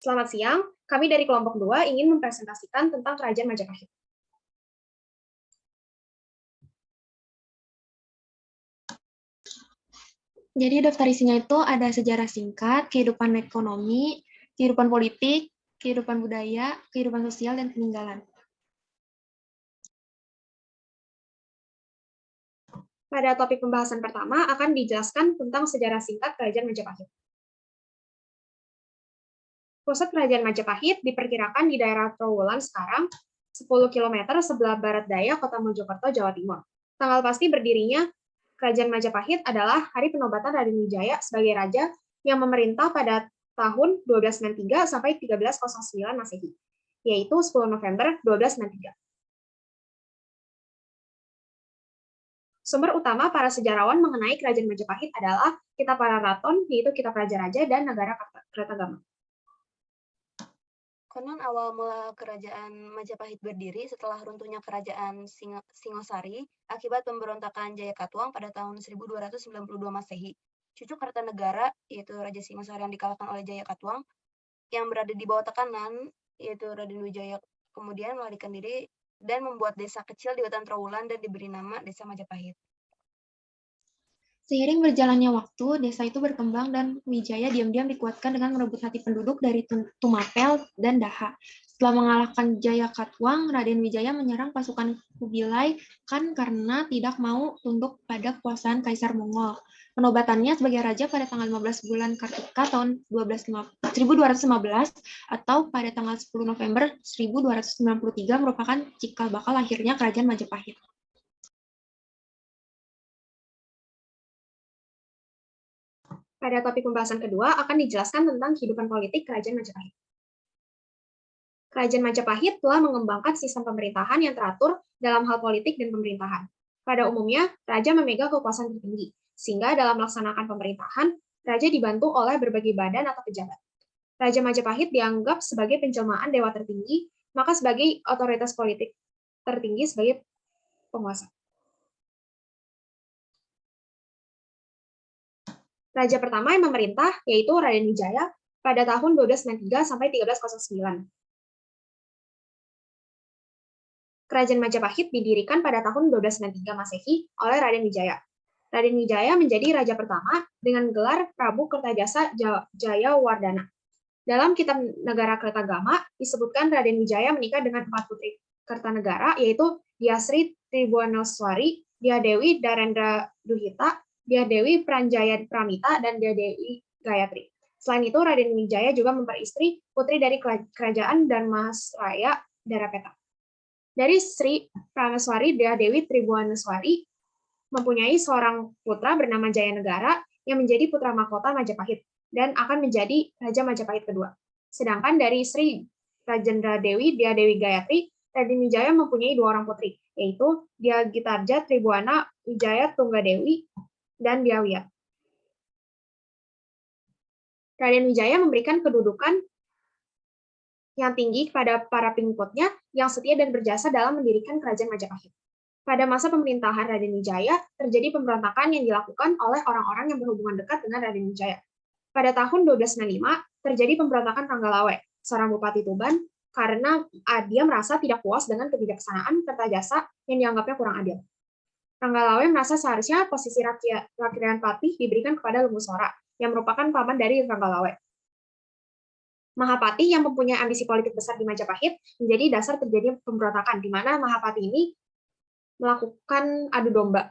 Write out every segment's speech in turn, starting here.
Selamat siang, kami dari kelompok 2 ingin mempresentasikan tentang Kerajaan Majapahit. Jadi daftar isinya itu ada sejarah singkat, kehidupan ekonomi, kehidupan politik, kehidupan budaya, kehidupan sosial, dan peninggalan. Pada topik pembahasan pertama akan dijelaskan tentang sejarah singkat Kerajaan Majapahit. Pusat Kerajaan Majapahit diperkirakan di daerah Trowulan sekarang, 10 km sebelah barat daya Kota Mojokerto, Jawa Timur. Tanggal pasti berdirinya Kerajaan Majapahit adalah Hari Penobatan Raden Wijaya sebagai raja yang memerintah pada tahun 1293 sampai 1309 Masehi, yaitu 10 November 1293. Sumber utama para sejarawan mengenai Kerajaan Majapahit adalah Kitab Para Raton, yaitu Kitab Raja-Raja dan Nagara Kertagama. Konon awal mula Kerajaan Majapahit berdiri setelah runtuhnya Kerajaan Singosari akibat pemberontakan Jayakatwang pada tahun 1292 Masehi. Cucu Kartanegara, yaitu Raja Singosari yang dikalahkan oleh Jayakatwang, yang berada di bawah tekanan, yaitu Raden Wijaya, kemudian melarikan diri dan membuat desa kecil di hutan Trowulan dan diberi nama Desa Majapahit. Seiring berjalannya waktu, desa itu berkembang dan Wijaya diam-diam dikuatkan dengan merebut hati penduduk dari Tumapel dan Daha. Setelah mengalahkan Jayakatwang, Raden Wijaya menyerang pasukan Kubilai Khan karena tidak mau tunduk pada kekuasaan Kaisar Mongol. Penobatannya sebagai raja pada tanggal 15 bulan Kartika tahun 1215 atau pada tanggal 10 November 1293 merupakan cikal bakal lahirnya Kerajaan Majapahit. Pada topik pembahasan kedua akan dijelaskan tentang kehidupan politik Kerajaan Majapahit. Kerajaan Majapahit telah mengembangkan sistem pemerintahan yang teratur dalam hal politik dan pemerintahan. Pada umumnya, raja memegang kekuasaan tertinggi, sehingga dalam melaksanakan pemerintahan, raja dibantu oleh berbagai badan atau pejabat. Raja Majapahit dianggap sebagai penjelmaan dewa tertinggi, maka sebagai otoritas politik tertinggi sebagai penguasa. Raja pertama yang memerintah yaitu Raden Wijaya pada tahun 1293 sampai 1309. Kerajaan Majapahit didirikan pada tahun 1293 Masehi oleh Raden Wijaya. Raden Wijaya menjadi raja pertama dengan gelar Prabu Kertajasa Jayawardana. Dalam Kitab Negara Kertagama disebutkan Raden Wijaya menikah dengan 4 putri Kertanegara, yaitu Diasri Tribuanoswari, Dia Dewi Darendra Duhita, Dia Dewi Pranjaya Pramita, dan Dia Dewi Gayatri. Selain itu, Raden Wijaya juga memperistri putri dari kerajaan Dharmasraya Darapeta. Dari Sri Prameswari, Dia Dewi Tribuanoswari mempunyai seorang putra bernama Jayanegara yang menjadi putra mahkota Majapahit dan akan menjadi Raja Majapahit kedua. Sedangkan dari Sri Rajendra Dewi, Dia Dewi Gayatri, Raden Wijaya mempunyai 2 orang putri, yaitu Dia Gitarja Tribuana Wijaya Tunggadewi dan Dia Wiyat. Raden Wijaya memberikan kedudukan yang tinggi kepada para pengikutnya yang setia dan berjasa dalam mendirikan Kerajaan Majapahit. Pada masa pemerintahan Raden Wijaya, terjadi pemberontakan yang dilakukan oleh orang-orang yang berhubungan dekat dengan Raden Wijaya. Pada tahun 1295, terjadi pemberontakan Ranggalawe, seorang bupati Tuban, karena dia merasa tidak puas dengan kebijaksanaan Kertajasa yang dianggapnya kurang adil. Ranggalawe merasa seharusnya posisi Rakyat Patih diberikan kepada Lembusora, yang merupakan paman dari Ranggalawe. Mahapati yang mempunyai ambisi politik besar di Majapahit menjadi dasar terjadi pemberontakan, di mana Mahapati ini melakukan adu domba.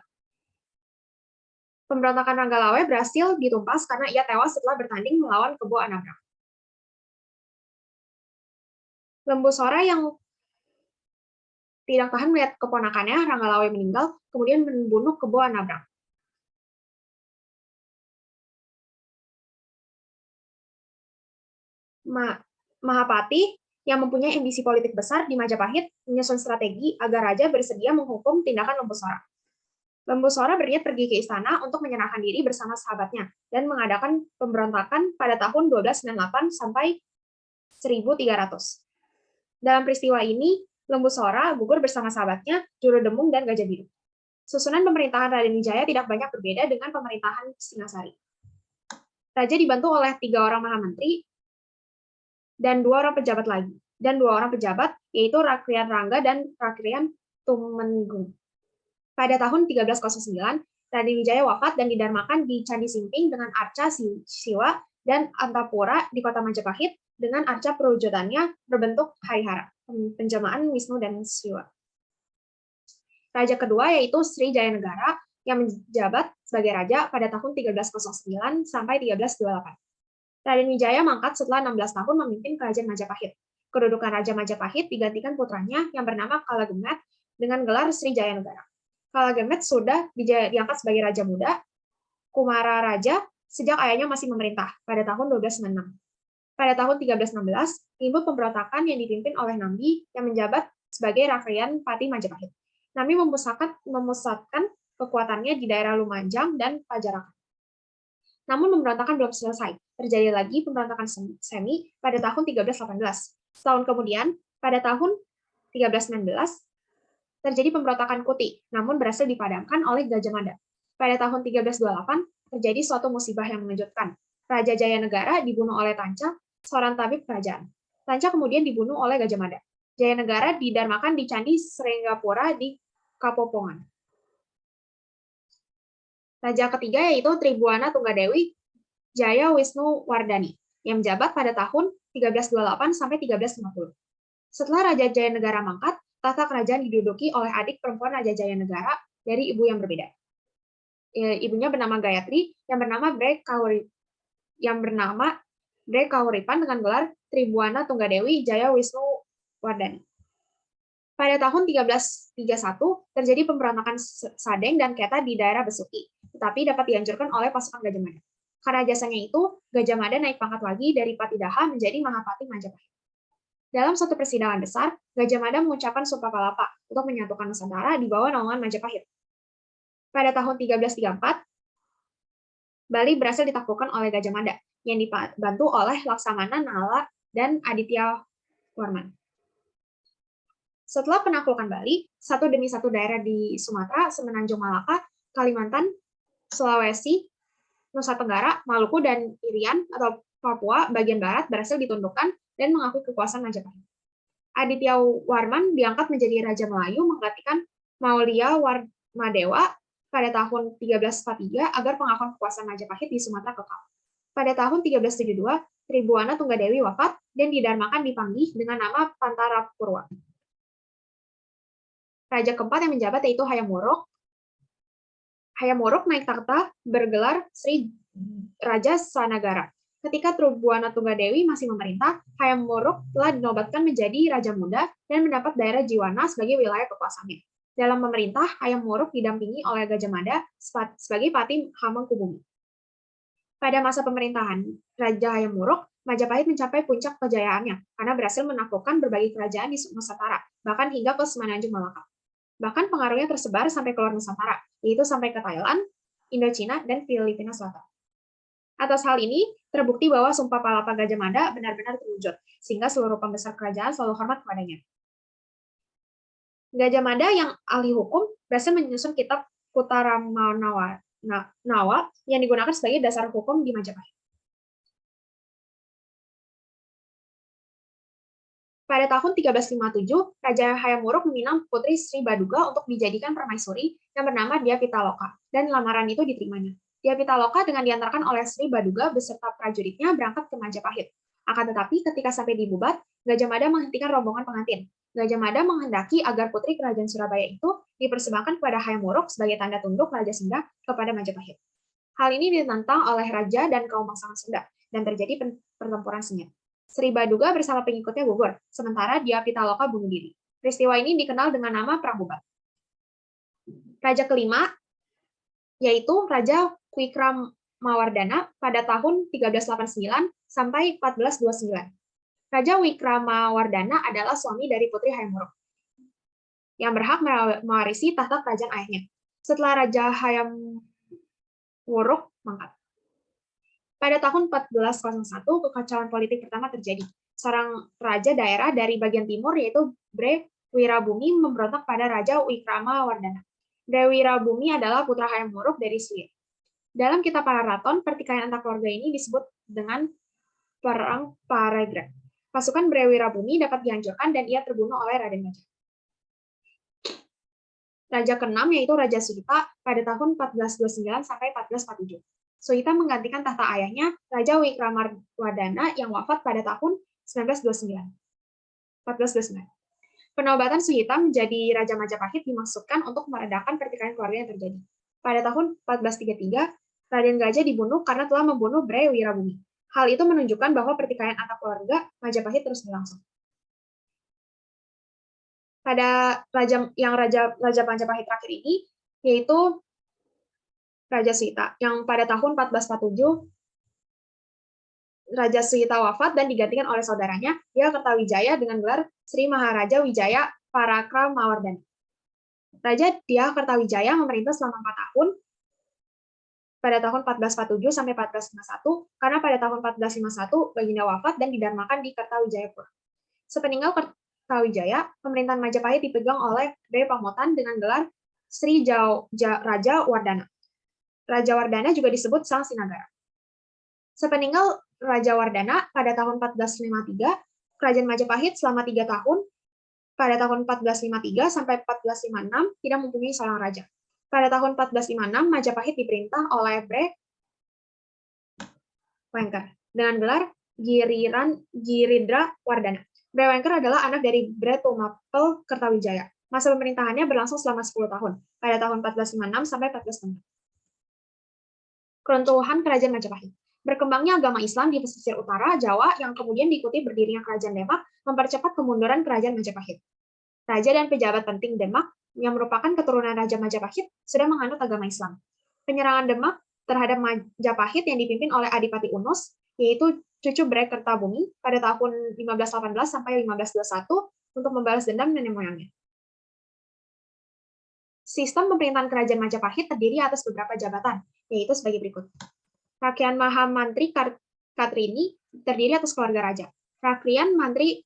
Pemberontakan Ranggalawe berhasil ditumpas karena ia tewas setelah bertanding melawan Kebo Anabrang. Lembusora yang tidak tahan melihat keponakannya, Ranggalawe meninggal, kemudian membunuh Kebo Anabrang. Mahapati yang mempunyai ambisi politik besar di Majapahit menyusun strategi agar raja bersedia menghukum tindakan Lembusora. Lembusora berniat pergi ke istana untuk menyerahkan diri bersama sahabatnya dan mengadakan pemberontakan pada tahun 1298 sampai 1300. Dalam peristiwa ini, Lembusora gugur bersama sahabatnya, Jurodemung dan Gajah Biru. Susunan pemerintahan Raden Wijaya tidak banyak berbeda dengan pemerintahan Singasari. Raja dibantu oleh 3 orang mahamentri, dan 2 orang pejabat lagi. Dan 2 orang pejabat, yaitu Rakrian Rangga dan Rakrian Tumenggung. Pada tahun 1309, Raden Wijaya wafat dan didarmakan di Candi Simping dengan arca Siwa dan Antapura di kota Majapahit dengan arca perwujudannya berbentuk Haihara, penjelmaan Wisnu dan Siwa. Raja kedua yaitu Sri Jayanegara yang menjabat sebagai raja pada tahun 1309 sampai 1328. Raden Wijaya mangkat setelah 16 tahun memimpin kerajaan Majapahit. Kedudukan Raja Majapahit digantikan putranya yang bernama Kalagemet dengan gelar Sri Jayanegara. Kalagemet sudah diangkat sebagai raja muda, Kumara Raja, sejak ayahnya masih memerintah pada tahun 1296. Pada tahun 1316, timbul pemberontakan yang dipimpin oleh Nambi yang menjabat sebagai Rakrian Pati Majapahit. Nambi memusatkan kekuatannya di daerah Lumajang dan Pajarakan. Namun pemberontakan belum selesai. Terjadi lagi pemberontakan semi pada tahun 1318. Setahun kemudian, pada tahun 1319, terjadi pemberontakan Kuti, namun berhasil dipadamkan oleh Gajah Mada. Pada tahun 1328, terjadi suatu musibah yang mengejutkan. Raja Jayanegara dibunuh oleh Tanca, seorang tabib kerajaan. Tanca kemudian dibunuh oleh Gajah Mada. Jayanegara didarmakan di Candi Srenggapura di Kapopongan. Raja ketiga yaitu Tribuana Tunggadewi Jaya Wisnu Wardani, yang menjabat pada tahun 1328 sampai 1350. Setelah Raja Jayanegara mangkat, tahta kerajaan diduduki oleh adik perempuan Raja Jayanegara dari ibu yang berbeda. Ibunya bernama Gayatri, yang bernama Bre Kahuripan dengan gelar Tribuana Tunggadewi Jaya Wisnu Wardani. Pada tahun 1331, terjadi pemberontakan Sadeng dan Keta di daerah Besuki, tetapi dapat dihancurkan oleh pasukan Gajah Mada. Karena jasanya itu, Gajah Mada naik pangkat lagi dari Patidaha menjadi Mahapati Majapahit. Dalam suatu persidangan besar, Gajah Mada mengucapkan Sumpah Palapa untuk menyatukan Nusantara di bawah naungan Majapahit. Pada tahun 1334, Bali berhasil ditaklukkan oleh Gajah Mada, yang dibantu oleh Laksamana Nala dan Aditya Warman. Setelah penaklukan Bali, satu demi satu daerah di Sumatera, Semenanjung Malaka, Kalimantan, Sulawesi, Nusa Tenggara, Maluku, dan Irian atau Papua bagian barat berhasil ditundukkan dan mengakui kekuasaan Majapahit. Aditya Warman diangkat menjadi Raja Melayu menggantikan Maulia Warmadewa pada tahun 1343 agar pengakuan kekuasaan Majapahit di Sumatera kekal. Pada tahun 1372, Tribuana Tunggadewi wafat dan didarmakan di Panggih dengan nama Pantarapurwa. Raja keempat yang menjabat yaitu Hayam Wuruk. Hayam Wuruk naik takhta bergelar Sri Raja Sanagara. Ketika Tribuana Tunggadewi masih memerintah, Hayam Wuruk telah dinobatkan menjadi Raja Muda dan mendapat daerah Jiwana sebagai wilayah kekuasaannya. Dalam memerintah, Hayam Wuruk didampingi oleh Gajah Mada sebagai Pati Hamengkubumi. Pada masa pemerintahan Raja Hayam Wuruk, Majapahit mencapai puncak kejayaannya karena berhasil menaklukkan berbagai kerajaan di Nusantara, bahkan hingga ke Semenanjung Malaka. Bahkan pengaruhnya tersebar sampai keluar Nusantara, yaitu sampai ke Thailand, Indochina, dan Filipina Selatan. Atas hal ini, terbukti bahwa Sumpah Palapa Gajah Mada benar-benar terwujud, sehingga seluruh pembesar kerajaan selalu hormat kepadanya. Gajah Mada yang ahli hukum berhasil menyusun kitab Kuttaramanawa yang digunakan sebagai dasar hukum di Majapahit. Pada tahun 1357, Raja Hayam Wuruk meminang putri Sri Baduga untuk dijadikan permaisuri yang bernama Dia Pitaloka, dan lamaran itu diterimanya. Dia Pitaloka dengan diantarkan oleh Sri Baduga beserta prajuritnya berangkat ke Majapahit. Akan tetapi, ketika sampai di Bubat, Gajah Mada menghentikan rombongan pengantin. Gajah Mada menghendaki agar putri kerajaan Surabaya itu dipersembahkan kepada Hayam Wuruk sebagai tanda tunduk Raja Sunda kepada Majapahit. Hal ini ditentang oleh Raja dan kaum bangsawan Sunda, dan terjadi pertempuran sengit. Sri Baduga bersama pengikutnya gugur, sementara Dia Pitaloka bunuh diri. Peristiwa ini dikenal dengan nama Perang Bubat. Raja kelima, yaitu Raja Wikramawardhana pada tahun 1389 sampai 1429. Raja Wikramawardhana adalah suami dari putri Hayam Wuruk, yang berhak mewarisi tahta kerajaan ayahnya. Setelah Raja Hayam Wuruk mangkat. Pada tahun 1401, kekacauan politik pertama terjadi. Seorang raja daerah dari bagian timur, yaitu Bre Wirabumi, memberontak pada Raja Wikramawardhana. Bre Wirabumi adalah putra Hayam Wuruk dari Swir. Dalam kitab Pararaton, pertikaian antar keluarga ini disebut dengan Perang Paregrad. Pasukan Brewirabumi dapat dihancurkan dan ia terbunuh oleh Raden Gajah. Raja ke-6 yaitu Raja Suhita pada tahun 1429 sampai 1447. Suhita menggantikan tahta ayahnya, Raja Wikramawardhana yang wafat pada tahun 1429. Penobatan Suhita menjadi Raja Majapahit dimaksudkan untuk meredakan pertikaian keluarga yang terjadi. Pada tahun 1433, Raden Gajah dibunuh karena telah membunuh Bre Wirabumi. Hal itu menunjukkan bahwa pertikaian antar keluarga Majapahit terus berlangsung. Pada Raja Majapahit terakhir ini, yaitu Raja Suhita, yang pada tahun 1447 Raja Suhita wafat dan digantikan oleh saudaranya, Dia Kertawijaya dengan gelar Sri Maharaja Wijaya Parakramawardhana. Raja Dia Kertawijaya memerintah selama 4 tahun pada tahun 1447 sampai 1451, karena pada tahun 1451 Baginda wafat dan didarmakan di Kertawijayapura. Sepeninggal Kertawijaya, pemerintahan Majapahit dipegang oleh Dewi Pamotan dengan gelar Sri Raja Wardana. Raja Wardana juga disebut Sang Sinagara. Sepeninggal Raja Wardana pada tahun 1453, Kerajaan Majapahit selama 3 tahun pada tahun 1453 sampai 1456 tidak mempunyai seorang raja. Pada tahun 1456, Majapahit diperintah oleh Bre Wengker dengan gelar Giridra Wardana. Bre Wengker adalah anak dari Bre Tumapel Kertawijaya. Masa pemerintahannya berlangsung selama 10 tahun, pada tahun 1456 sampai 1456. Keruntuhan Kerajaan Majapahit. Berkembangnya agama Islam di pesisir utara Jawa yang kemudian diikuti berdirinya Kerajaan Demak mempercepat kemunduran Kerajaan Majapahit. Raja dan pejabat penting Demak yang merupakan keturunan Raja Majapahit sudah menganut agama Islam. Penyerangan Demak terhadap Majapahit yang dipimpin oleh Adipati Unus, yaitu cucu Bre Kertabumi pada tahun 1518 sampai 1521 untuk membalas dendam nenek moyangnya. Sistem pemerintahan Kerajaan Majapahit terdiri atas beberapa jabatan, yaitu sebagai berikut. Rakyat Mahamantri Katrini terdiri atas keluarga raja. Rakyat Mantri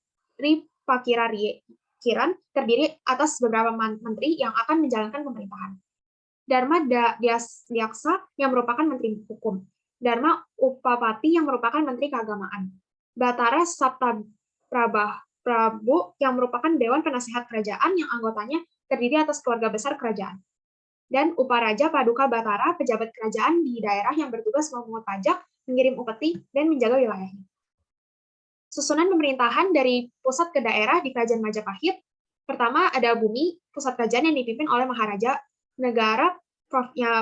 Kiran terdiri atas beberapa menteri yang akan menjalankan pemerintahan. Dharma Dyaksa yang merupakan menteri hukum. Dharma Upapati yang merupakan menteri keagamaan. Batara Sabta Prabu yang merupakan dewan penasihat kerajaan yang anggotanya terdiri atas keluarga besar kerajaan. Dan Uparaja Paduka Batara, pejabat kerajaan di daerah yang bertugas memungut pajak, mengirim upeti, dan menjaga wilayahnya. Susunan pemerintahan dari pusat ke daerah di Kerajaan Majapahit. Pertama, ada bumi, pusat kerajaan yang dipimpin oleh Maharaja. Negara,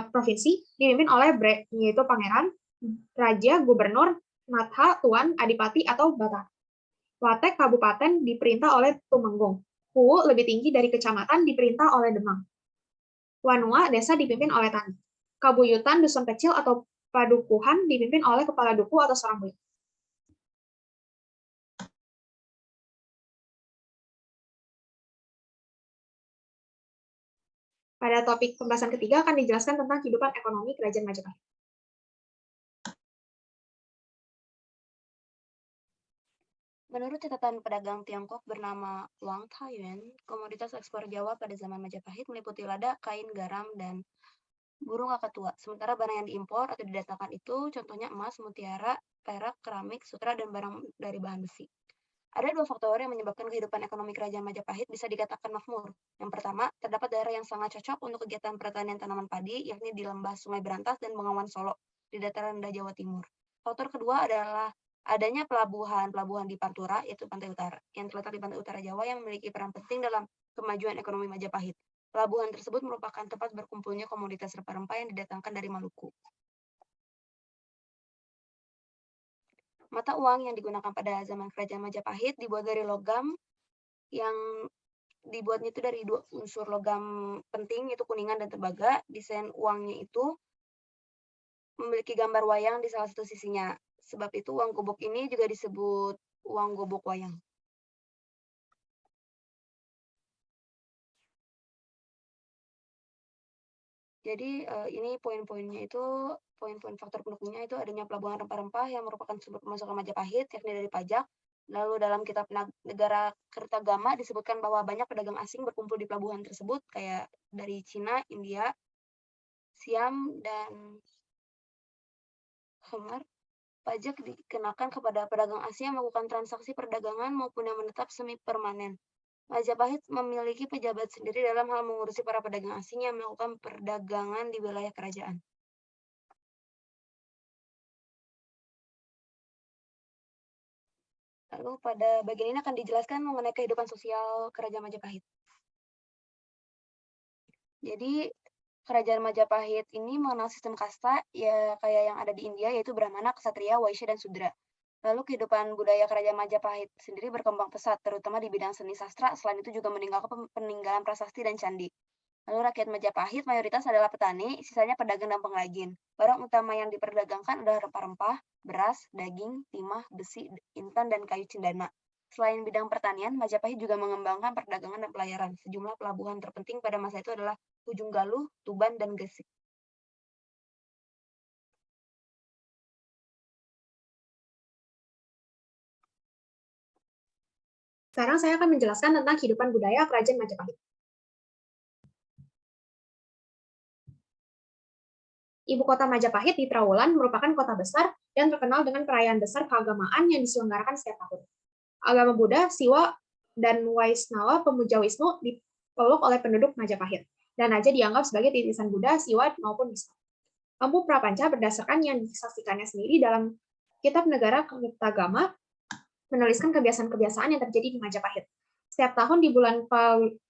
provinsi, dipimpin oleh Bre, yaitu Pangeran, Raja, Gubernur, Natha, Tuan, Adipati, atau Batara. Watek, Kabupaten, diperintah oleh Tumenggung. Huu, lebih tinggi dari kecamatan, diperintah oleh Demang. Wanua, desa dipimpin oleh tani. Kabuyutan, dusun kecil atau padukuhan dipimpin oleh kepala duku atau seorang buyut. Pada topik pembahasan ketiga akan dijelaskan tentang kehidupan ekonomi Kerajaan Majapahit. Menurut catatan pedagang Tiongkok bernama Wang Taiyuan, komoditas ekspor Jawa pada zaman Majapahit meliputi lada, kain, garam, dan burung kakatua. Sementara barang yang diimpor atau didatangkan itu contohnya emas, mutiara, perak, keramik, sutra, dan barang dari bahan besi. Ada 2 faktor yang menyebabkan kehidupan ekonomi Kerajaan Majapahit bisa dikatakan makmur. Yang pertama, terdapat daerah yang sangat cocok untuk kegiatan pertanian tanaman padi, yakni di lembah Sungai Berantas dan Bengawan Solo, di dataran rendah Jawa Timur. Faktor kedua adalah adanya pelabuhan di Pantura, yaitu Pantai Utara, yang terletak di Pantai Utara Jawa yang memiliki peran penting dalam kemajuan ekonomi Majapahit. Pelabuhan tersebut merupakan tempat berkumpulnya komoditas rempah-rempah yang didatangkan dari Maluku. Mata uang yang digunakan pada zaman Kerajaan Majapahit dibuat dari logam yang dibuatnya itu dari 2 unsur logam penting, yaitu kuningan dan tembaga. Desain uangnya itu memiliki gambar wayang di salah satu sisinya. Sebab itu uang gobok ini juga disebut uang gobok wayang. Jadi ini poin-poinnya itu, poin-poin faktor pendukungnya itu adanya pelabuhan rempah-rempah yang merupakan sumber pemasukan Majapahit, yakni dari pajak. Lalu dalam kitab Negara Kertagama disebutkan bahwa banyak pedagang asing berkumpul di pelabuhan tersebut, kayak dari Cina, India, Siam, dan Khmer. Pajak dikenakan kepada pedagang asing yang melakukan transaksi perdagangan maupun yang menetap semi permanen. Majapahit memiliki pejabat sendiri dalam hal mengurusi para pedagang asing yang melakukan perdagangan di wilayah kerajaan. Lalu pada bagian ini akan dijelaskan mengenai kehidupan sosial Kerajaan Majapahit. Jadi Kerajaan Majapahit ini mengenal sistem kasta ya kayak yang ada di India, yaitu Brahmana, Ksatria, Waisya, dan Sudra. Lalu kehidupan budaya Kerajaan Majapahit sendiri berkembang pesat, terutama di bidang seni sastra. Selain itu juga meninggalkan peninggalan prasasti dan candi. Lalu rakyat Majapahit mayoritas adalah petani, sisanya pedagang dan pengrajin. Barang utama yang diperdagangkan adalah rempah-rempah, beras, daging, timah, besi, intan, dan kayu cendana. Selain bidang pertanian, Majapahit juga mengembangkan perdagangan dan pelayaran. Sejumlah pelabuhan terpenting pada masa itu adalah Ujung Galuh, Tuban, dan Gresik. Sekarang saya akan menjelaskan tentang kehidupan budaya Kerajaan Majapahit. Ibu kota Majapahit di Trowulan merupakan kota besar dan terkenal dengan perayaan besar keagamaan yang diselenggarakan setiap tahun. Agama Buddha, Siwa, dan Waisnawa pemuja Wisnu dipeluk oleh penduduk Majapahit, dan raja dianggap sebagai titisan Buddha, Siwa, maupun Wisnu. Empu Prapanca berdasarkan yang disaksikannya sendiri dalam Kitab Negara Kertagama menuliskan kebiasaan-kebiasaan yang terjadi di Majapahit. Setiap tahun di bulan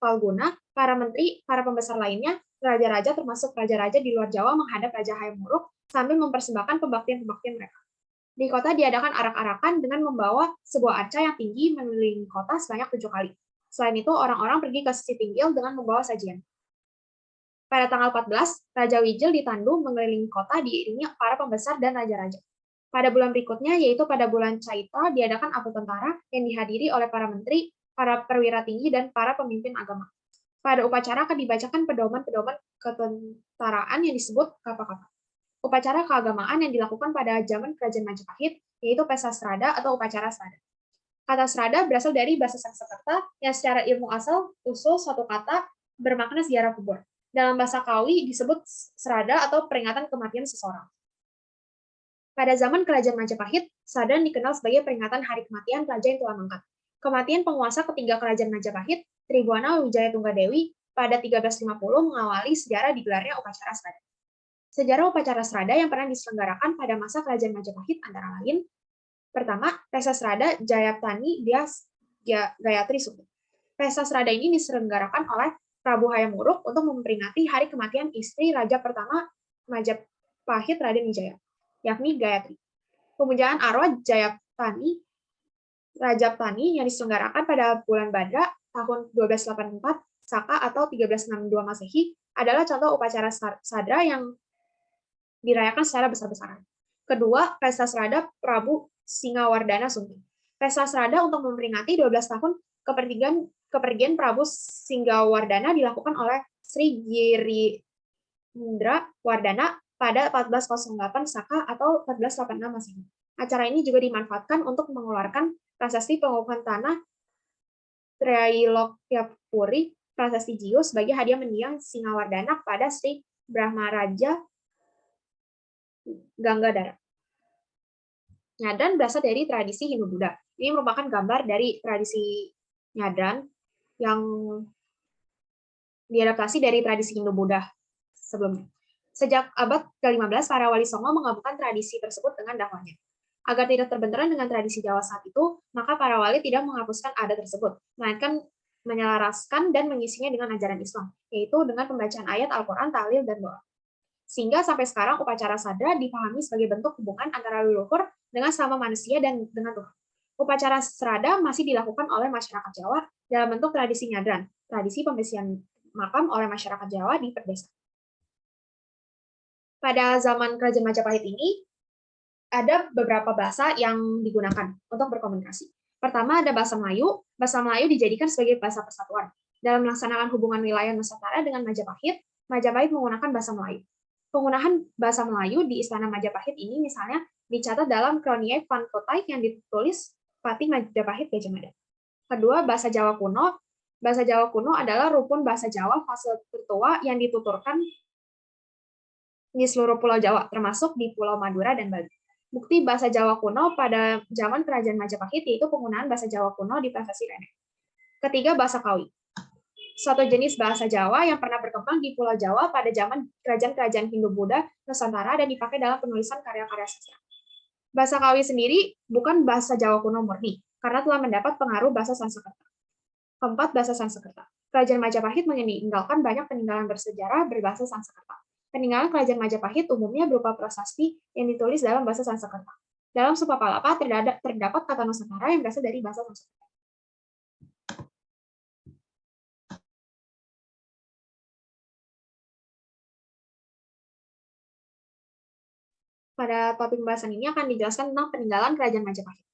Falguna, para menteri, para pembesar lainnya, raja-raja termasuk raja-raja di luar Jawa menghadap Raja Hayam Wuruk sambil mempersembahkan pembaktian-pembaktian mereka. Di kota diadakan arak-arakan dengan membawa sebuah arca yang tinggi mengelilingi kota sebanyak 7 kali. Selain itu, orang-orang pergi ke sisi pinggil dengan membawa sajian. Pada tanggal 14, Raja Wijil ditandu mengelilingi kota diiringi para pembesar dan raja-raja. Pada bulan berikutnya, yaitu pada bulan Caita, diadakan apel tentara yang dihadiri oleh para menteri, para perwira tinggi, dan para pemimpin agama. Pada upacara akan dibacakan pedoman-pedoman ketentaraan yang disebut kapa-kapa. Upacara keagamaan yang dilakukan pada zaman Kerajaan Majapahit, yaitu pesta serada atau upacara serada. Kata serada berasal dari bahasa Sanskerta yang secara ilmu asal usul suatu kata bermakna ziarah kubur. Dalam bahasa Kawi disebut serada atau peringatan kematian seseorang. Pada zaman Kerajaan Majapahit, serada dikenal sebagai peringatan hari kematian raja yang telah mangkat. Kematian penguasa ketiga Kerajaan Majapahit, Tribhuwana Wijaya Tunggadewi, pada 1350 mengawali sejarah digelarnya upacara serada. Sejarah upacara serada yang pernah diselenggarakan pada masa Kerajaan Majapahit antara lain, pertama, Pesta Serada Jayaptani Dias Gayatri Suti. Pesta serada ini diselenggarakan oleh Prabu Hayam Wuruk untuk memperingati hari kematian istri Raja pertama Majapahit Raden Wijaya, yakni Gayatri. Pemujaan arwah Jayaptani Rajaptani yang diselenggarakan pada bulan Badra tahun 1284 Saka atau 1362 Masehi adalah contoh upacara sadra yang dirayakan secara besar-besaran. Kedua, Pesta Serada Prabu Singawardana Sunti. Pesta Serada untuk memperingati 12 tahun kepergian Prabu Singgawardana dilakukan oleh Sri Girindra Wardana pada 1408 Saka atau 1486 Masehi. Acara ini juga dimanfaatkan untuk mengeluarkan prasasti pengukuhan tanah Trailokyapuri Prasasti Jiu sebagai hadiah mendiang Singawardana pada Sri Brahmaraja Gangadhara. Nyadran berasal dari tradisi Hindu-Buddha. Ini merupakan gambar dari tradisi nyadran yang diadaptasi dari tradisi Hindu-Buddha sebelumnya. Sejak abad ke-15, para wali songo menggabungkan tradisi tersebut dengan dakwahnya. Agar tidak terbenturan dengan tradisi Jawa saat itu, maka para wali tidak menghapuskan adat tersebut, melainkan menyelaraskan dan mengisinya dengan ajaran Islam, yaitu dengan pembacaan ayat Al-Quran, tahlil, dan doa. Sehingga sampai sekarang upacara sadra dipahami sebagai bentuk hubungan antara leluhur dengan sama manusia dan dengan Tuhan. Upacara serada masih dilakukan oleh masyarakat Jawa dalam bentuk tradisi nyadran, tradisi pembersihan makam oleh masyarakat Jawa di pedesaan. Pada zaman Kerajaan Majapahit ini, ada beberapa bahasa yang digunakan untuk berkomunikasi. Pertama ada bahasa Melayu. Bahasa Melayu dijadikan sebagai bahasa persatuan. Dalam melaksanakan hubungan wilayah Nusantara dengan Majapahit, Majapahit menggunakan bahasa Melayu. Penggunaan bahasa Melayu di Istana Majapahit ini misalnya dicatat dalam Kroniek Van Kotai yang ditulis Patih Majapahit Gajah Mada. Kedua, bahasa Jawa kuno. Bahasa Jawa kuno adalah rukun bahasa Jawa fase tertua yang dituturkan di seluruh Pulau Jawa, termasuk di Pulau Madura dan Bali. Bukti bahasa Jawa kuno pada zaman Kerajaan Majapahit yaitu penggunaan bahasa Jawa kuno di prasasti Rene. Ketiga, bahasa Kawi. Suatu jenis bahasa Jawa yang pernah berkembang di Pulau Jawa pada zaman kerajaan-kerajaan Hindu-Buddha Nusantara dan dipakai dalam penulisan karya-karya sastra. Bahasa Kawi sendiri bukan bahasa Jawa kuno murni, karena telah mendapat pengaruh bahasa Sanskerta. Keempat, bahasa Sanskerta. Kerajaan Majapahit meninggalkan banyak peninggalan bersejarah berbahasa Sanskerta. Peninggalan Kerajaan Majapahit umumnya berupa prasasti yang ditulis dalam bahasa Sanskerta. Dalam Supa Palapa terdapat kata Nusantara yang berasal dari bahasa Sanskerta. Pada topik pembahasan ini akan dijelaskan tentang peninggalan Kerajaan Majapahit.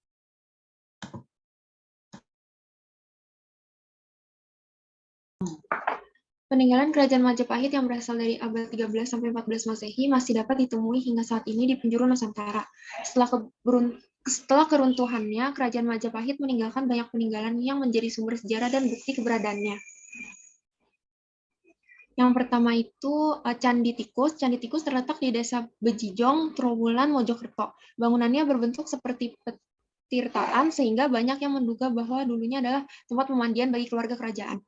Peninggalan Kerajaan Majapahit yang berasal dari abad 13 sampai 14 Masehi masih dapat ditemui hingga saat ini di penjuru Nusantara. Setelah keruntuhannya, Kerajaan Majapahit meninggalkan banyak peninggalan yang menjadi sumber sejarah dan bukti keberadaannya. Yang pertama itu Candi Tikus. Candi Tikus terletak di Desa Bejijong, Trowulan, Mojokerto. Bangunannya berbentuk seperti petirtaan sehingga banyak yang menduga bahwa dulunya adalah tempat pemandian bagi keluarga kerajaan.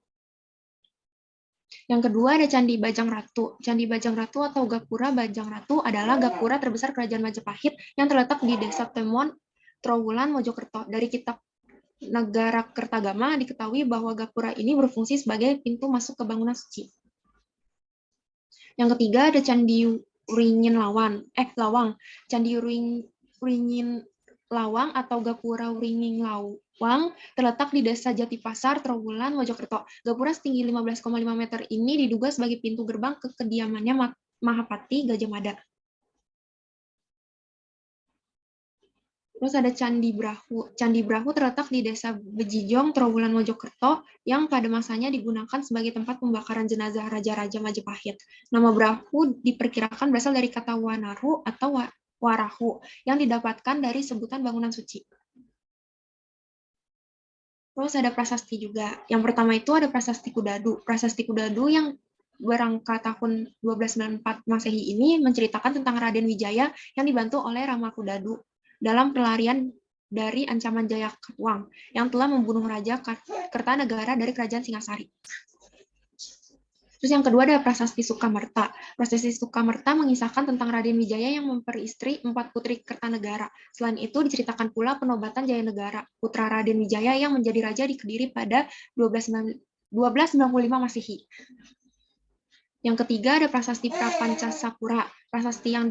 Yang kedua ada Candi Bajang Ratu. Candi Bajang Ratu atau Gapura Bajang Ratu adalah gapura terbesar Kerajaan Majapahit yang terletak di Desa Temon, Trowulan, Mojokerto. Dari kitab Negara Kertagama diketahui bahwa gapura ini berfungsi sebagai pintu masuk ke bangunan suci. Yang ketiga ada Candi Wringin Lawang. Candi Wringin Lawang atau Gapura Wringin Lawang terletak di Desa Jatipasar, Trowulan, Mojokerto. Gapura setinggi 15,5 meter ini diduga sebagai pintu gerbang ke kediamannya Mahapati Gajah Mada. Terus ada Candi Brahu. Candi Brahu terletak di Desa Bejijong, Trowulan, Mojokerto, yang pada masanya digunakan sebagai tempat pembakaran jenazah Raja-Raja Majapahit. Nama Brahu diperkirakan berasal dari kata Wanaru atau Warahu, yang didapatkan dari sebutan bangunan suci. Terus ada prasasti juga. Yang pertama itu ada Prasasti Kudadu. Prasasti Kudadu yang berangka tahun 1294 Masehi ini menceritakan tentang Raden Wijaya yang dibantu oleh Rama Kudadu dalam pelarian dari ancaman Jaya Katuang yang telah membunuh Raja Kertanegara dari Kerajaan Singasari. Terus yang kedua ada Prasasti Sukamerta. Prasasti Sukamerta mengisahkan tentang Raden Wijaya yang memperistri 4 putri Kertanegara. Selain itu diceritakan pula penobatan Jayanegara, putra Raden Wijaya yang menjadi raja di Kediri pada 1295 Masehi. Yang ketiga ada Prasasti Prapancasapura. Prasasti yang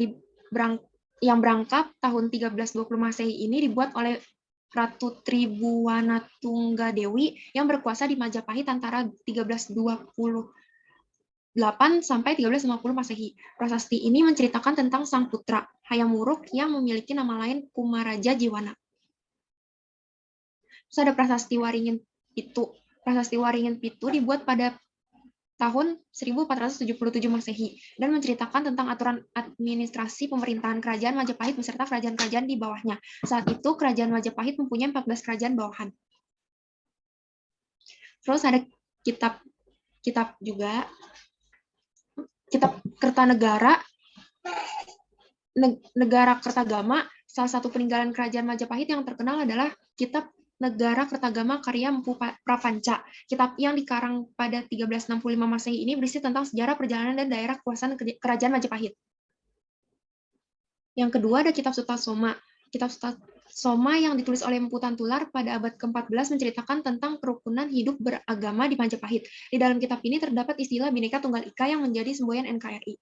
berangkap tahun 1320 Masehi ini dibuat oleh Ratu Tribuwanatunggadewi yang berkuasa di Majapahit antara 1328 sampai 1350 Masehi. Prasasti ini menceritakan tentang sang putra, Hayam Wuruk, yang memiliki nama lain Kumaraja Jiwana. Terus ada Prasasti Waringin Pitu. Prasasti Waringin Pitu dibuat pada tahun 1477 Masehi dan menceritakan tentang aturan administrasi pemerintahan Kerajaan Majapahit beserta kerajaan-kerajaan di bawahnya. Saat itu Kerajaan Majapahit mempunyai 14 kerajaan bawahan. Terus ada kitab juga, Kitab Kertanegara, Negara Kertagama. Salah satu peninggalan Kerajaan Majapahit yang terkenal adalah Kitab Negara Kertagama karya Mpu Prapanca. Kitab yang dikarang pada 1365 Masehi ini berisi tentang sejarah perjalanan dan daerah kekuasaan Kerajaan Majapahit. Yang kedua ada Kitab Sutasoma. Kitab Sutasoma yang ditulis oleh Mpu Tantular pada abad ke-14 menceritakan tentang kerukunan hidup beragama di Majapahit. Di dalam kitab ini terdapat istilah Bhinneka Tunggal Ika yang menjadi semboyan NKRI.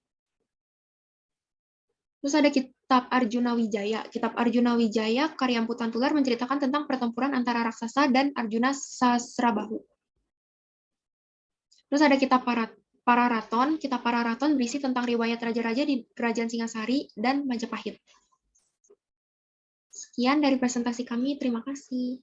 Terus ada Kitab Arjuna Wijaya. Kitab Arjuna Wijaya karya Mpu Tantular menceritakan tentang pertempuran antara raksasa dan Arjuna Sasrabahu. Terus ada Kitab Pararaton. Kitab Pararaton berisi tentang riwayat raja-raja di Kerajaan Singasari dan Majapahit. Sekian dari presentasi kami. Terima kasih.